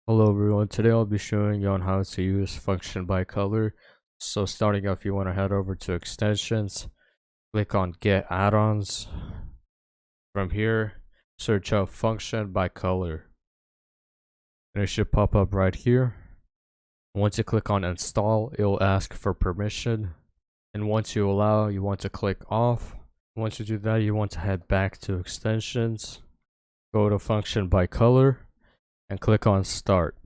Hello everyone, today I'll be showing you on how to use function by color. So starting off, you want to head over to extensions, click on get add-ons. From here, search out function by color. And it should pop up right here. Once you click on install, it will ask for permission. And once you allow, you want to click off. Once you do that, you want to head back to extensions, go to function by color, and click on start.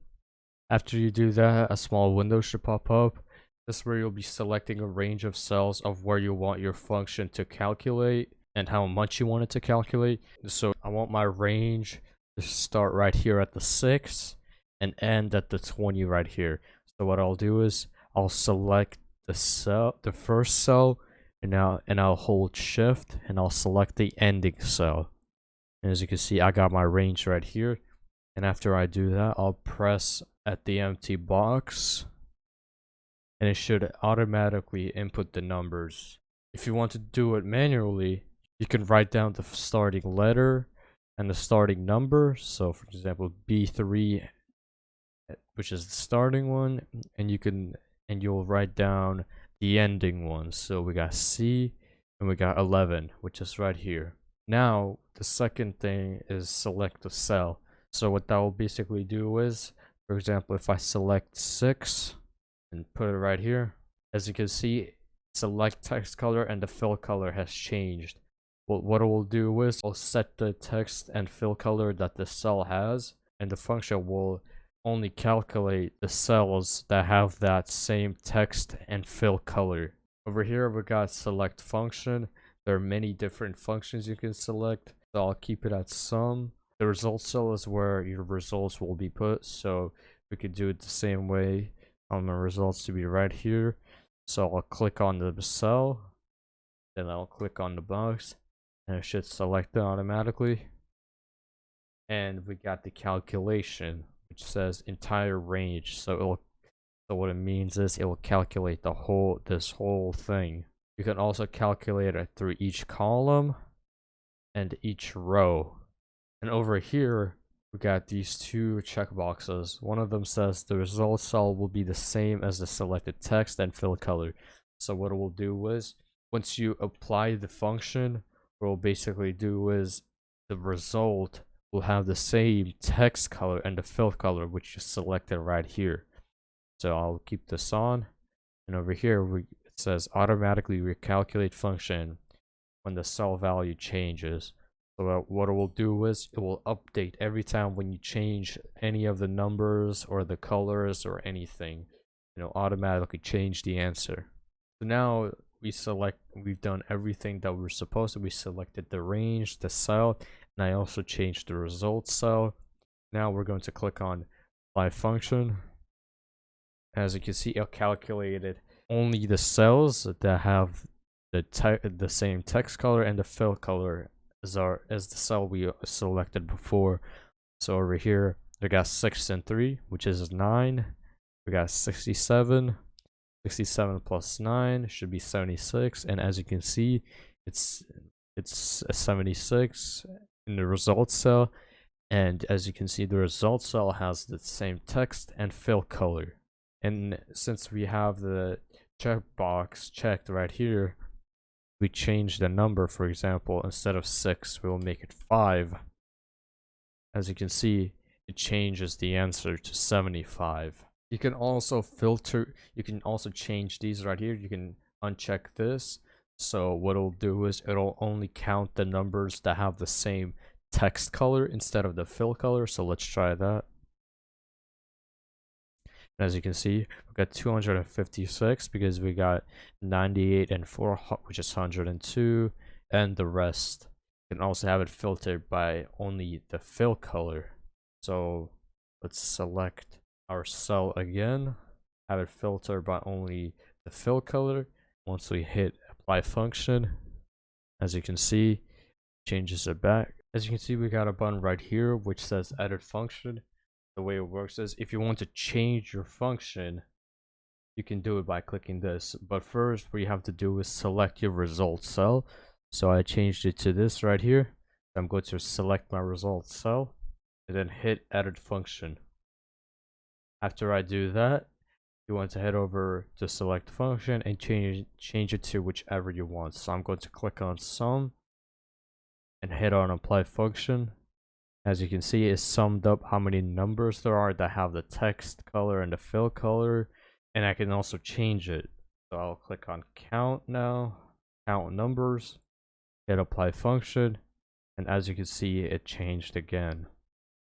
After you do that, a small window should pop up. This is where you'll be selecting a range of cells of where you want your function to calculate and how much you want it to calculate. So I want my range to start right here at the 6 and end at the 20 right here. So what I'll do is I'll select the first cell, and I'll hold shift and I'll select the ending cell. And as you can see, I got my range right here. And after I do that, I'll press at the empty box and it should automatically input the numbers. If you want to do it manually, you can write down the starting letter and the starting number. So for example, B3, which is the starting one, and you'll write down the ending one. So we got C and we got 11, which is right here. Now the second thing is select the cell. So what that will basically do is, for example, if I select 6 and put it right here, as you can see, select text color and the fill color has changed. Well, what it will do is I'll set the text and fill color that the cell has, and the function will only calculate the cells that have that same text and fill color. Over here we got select function. There are many different functions you can select, so I'll keep it at sum. The result cell is where your results will be put, so we could do it the same way. On the results to be right here. So I'll click on the cell, then I'll click on the box, and it should select it automatically. And we got the calculation, which says entire range. So what it means is it will calculate this whole thing. You can also calculate it through each column and each row. And over here, we got these two checkboxes. One of them says the result cell will be the same as the selected text and fill color. So what it will do is, once you apply the function, what it will basically do is the result will have the same text color and the fill color, which you selected right here. So I'll keep this on. And over here, it says automatically recalculate function when the cell value changes. So what it will do is it will update every time when you change any of the numbers or the colors or anything. Automatically change the answer. So now we've done everything that we're supposed to. We selected the range, the cell, and I also changed the result cell. Now we're going to click on apply function. As you can see, it calculated only the cells that have the same text color and the fill color as the cell we selected before. So over here, we got 6 and 3, which is 9. We got 67. 67 plus 9 should be 76, and as you can see, it's a 76 in the results cell. And as you can see, the results cell has the same text and fill color. And since we have the checkbox checked right here, we change the number. For example, instead of 6, we'll make it 5. As you can see, it changes the answer to 75. You can also change these right here. You can uncheck this. So what it'll do is it'll only count the numbers that have the same text color instead of the fill color. So let's try that. And as you can see, we got 256 because we got 98 and 4, which is 102, and the rest. You can also have it filtered by only the fill color. So let's select our cell again, have it filtered by only the fill color. Once we hit apply function, as you can see, changes it back. As you can see, we got a button right here which says edit function. The way it works is if you want to change your function, you can do it by clicking this. But first, what you have to do is select your result cell. So I changed it to this right here. I'm going to select my result cell and then hit edit function. After I do that, you want to head over to select function and change it to whichever you want. So I'm going to click on sum and hit on apply function. As you can see, it summed up how many numbers there are that have the text color and the fill color, and I can also change it. So I'll click on count now, count numbers, hit apply function, and as you can see, it changed again.